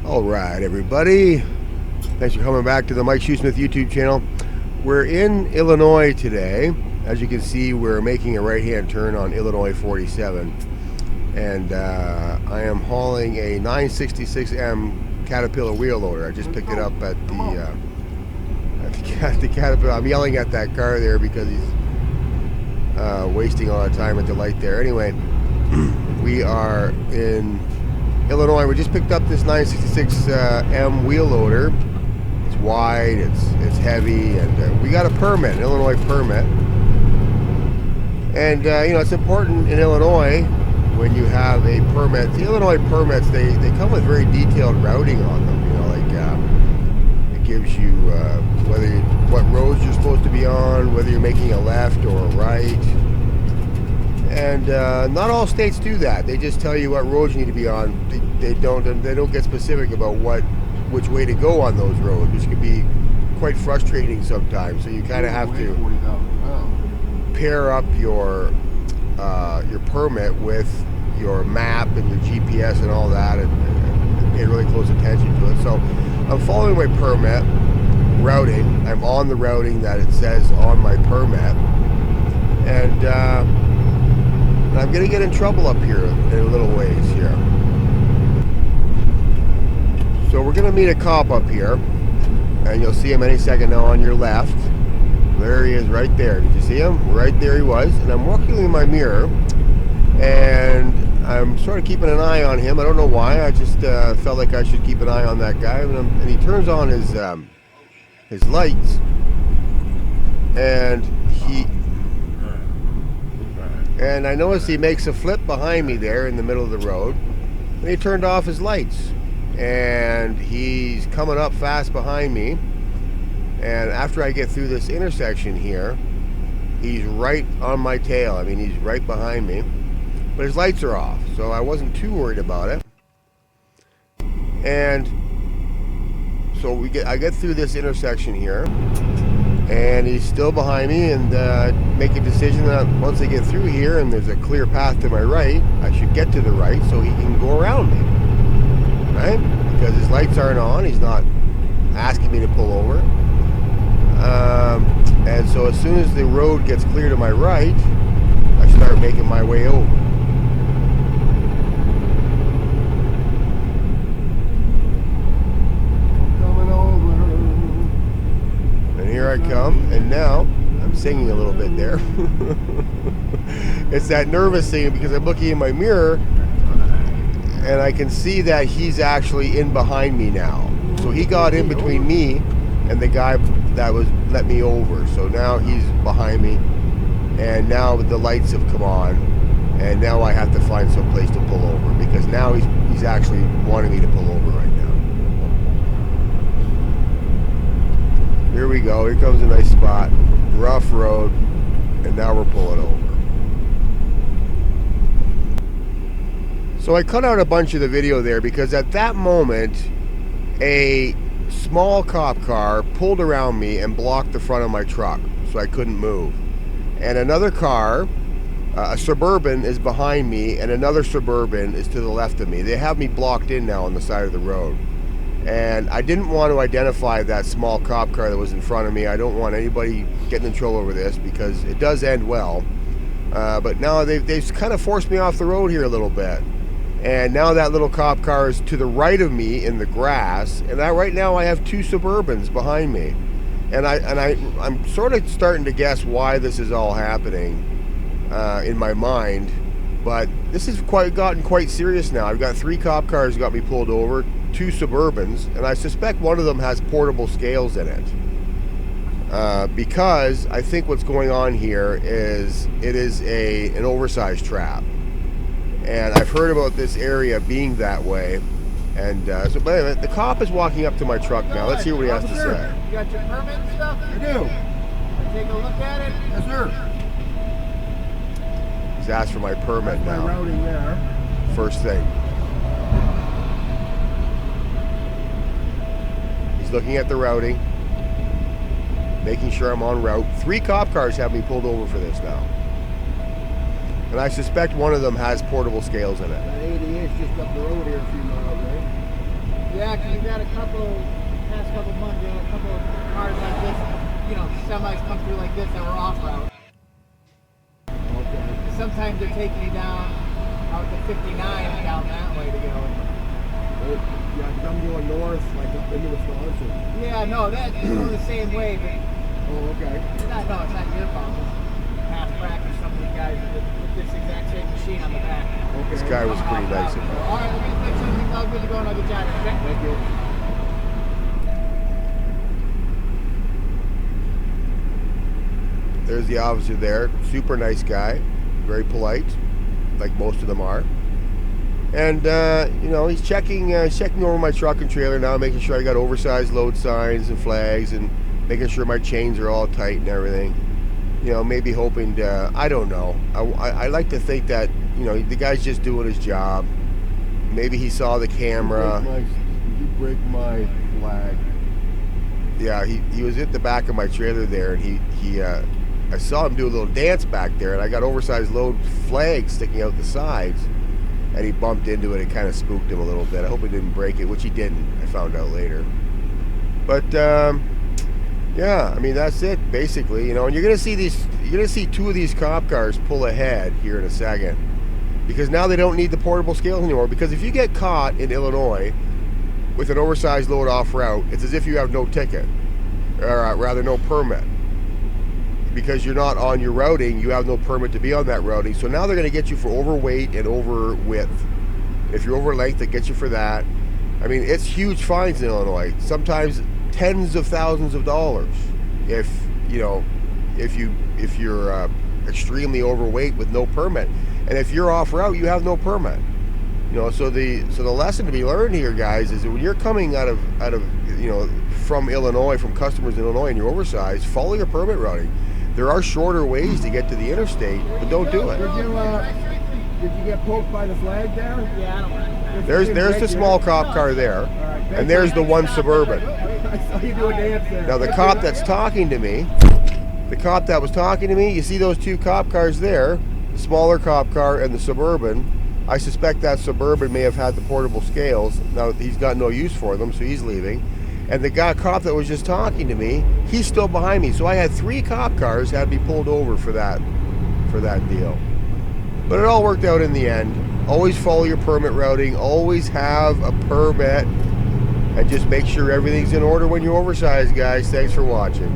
Alright everybody, thanks for coming back to the Mike Shoesmith YouTube channel. We're in Illinois today. As you can see, we're making a right hand turn on Illinois 47, and I am hauling a 966M Caterpillar wheel loader. I just picked it up at the Caterpillar. I'm yelling at that car there because he's wasting a lot of time at the light there. Anyway, we are in Illinois. We just picked up this 966M wheel loader. It's wide, it's heavy, and we got a permit, an Illinois permit. And you know, it's important in Illinois when you have a permit. The Illinois permits, they come with very detailed routing on them. You know, like it gives you what roads you're supposed to be on, whether you're making a left or a right. And not all states do that. They just tell you what roads you need to be on. They don't get specific about which way to go on those roads, which can be quite frustrating sometimes. So you kind of have to pair up your permit with your map and your GPS and all that, and pay really close attention to it. So I'm following my permit routing. I'm on the routing that it says on my permit, and I'm going to get in trouble up here in a little ways here. So we're going to meet a cop up here, and you'll see him any second now on your left. There he is right there. Did you see him? Right there he was. And I'm walking in my mirror, and I'm sort of keeping an eye on him. I don't know why. I just felt like I should keep an eye on that guy. And he turns on his lights, and I noticed he makes a flip behind me there in the middle of the road. And he turned off his lights, and he's coming up fast behind me. And after I get through this intersection here, he's right on my tail. I mean, he's right behind me, but his lights are off, so I wasn't too worried about it. And so I get through this intersection here, and he's still behind me, and make a decision that once I get through here and there's a clear path to my right, I should get to the right so he can go around me, right? Because his lights aren't on, he's not asking me to pull over. And so as soon as the road gets clear to my right, I start making my way over. Here I come, and now I'm singing a little bit there. It's that nervous singing because I'm looking in my mirror and I can see that he's actually in behind me now. So he got in between me and the guy that was let me over. So now he's behind me, and now the lights have come on, and now I have to find some place to pull over because now he's actually wanting me to pull over right now. Here we go. Here comes a nice spot. Rough road. And now we're pulling over. So I cut out a bunch of the video there because at that moment, a small cop car pulled around me and blocked the front of my truck, so I couldn't move. And another car, a Suburban, is behind me, and another Suburban is to the left of me. They have me blocked in now on the side of the road. And I didn't want to identify that small cop car that was in front of me. I don't want anybody getting in trouble over this because it does end well. But now they've kind of forced me off the road here a little bit. And now that little cop car is to the right of me in the grass. And right now I have two Suburbans behind me. And I'm sort of starting to guess why this is all happening in my mind. But this has gotten quite serious now. I've got 3 cop cars got me pulled over, 2 Suburbans, and I suspect one of them has portable scales in it. Because I think what's going on here is it is an oversized trap. And I've heard about this area being that way. And so, but anyway, the cop is walking up to my truck now. Let's hear what he has to say. You got your permit and stuff? I do. Take a look at it? Yes, sir. He's asked for my permit That's now. my routing there. First thing. He's looking at the routing, making sure I'm on route. 3 cop cars have me pulled over for this now. And I suspect one of them has portable scales in it. That 80 is just up the road here a few miles, right? Yeah, we've had a past couple months, we had a couple of cars like this, you know, semis come through like this that were off route. Okay. Sometimes they're taking you down out to 59 and down that way to get over. Yeah, I'm going north, like up into Wisconsin. Yeah, no, that's going the same way, but Oh, okay. it's not your fault. It's past practice, some of these guys with this exact same machine on the back. Okay. This guy was pretty nice. All right, let me make sure everything's all good to go and I'll get you out of here. Okay? Thank you. There's the officer there. Super nice guy. Very polite, like most of them are. And, you know, he's checking over my truck and trailer now, making sure I got oversized load signs and flags and making sure my chains are all tight and everything. You know, maybe hoping to, I don't know. I like to think that, you know, the guy's just doing his job. Maybe he saw the camera. Did you break my flag? Yeah, he was at the back of my trailer there, and I saw him do a little dance back there, and I got oversized load flags sticking out the sides, and he bumped into it. It kind of spooked him a little bit. I hope he didn't break it, which he didn't. I found out later. But yeah, I mean, that's it basically. You know, and you're gonna see two of these cop cars pull ahead here in a second, because now they don't need the portable scales anymore. Because if you get caught in Illinois with an oversized load off route, it's as if you have no ticket, or rather no permit. Because you're not on your routing, you have no permit to be on that routing. So now they're going to get you for overweight and over width. If you're over length, they get you for that. I mean, it's huge fines in Illinois. Sometimes tens of thousands of dollars if you're extremely overweight with no permit. And if you're off route, you have no permit. You know, so the lesson to be learned here, guys, is that when you're coming out of you know, from Illinois, from customers in Illinois, and you're oversized, follow your permit routing. There are shorter ways to get to the interstate, but don't do it. Did you get poked by the flag there? Yeah, I don't mind. There's the small cop car there, and there's the one Suburban. I saw you do a dance there. Now the cop that's talking to me, you see those two cop cars there, the smaller cop car and the Suburban. I suspect that Suburban may have had the portable scales. Now he's got no use for them, so he's leaving. And the cop that was just talking to me, he's still behind me. So I had 3 cop cars had to be pulled over for that deal. But it all worked out in the end. Always follow your permit routing. Always have a permit. And just make sure everything's in order when you're oversized, guys. Thanks for watching.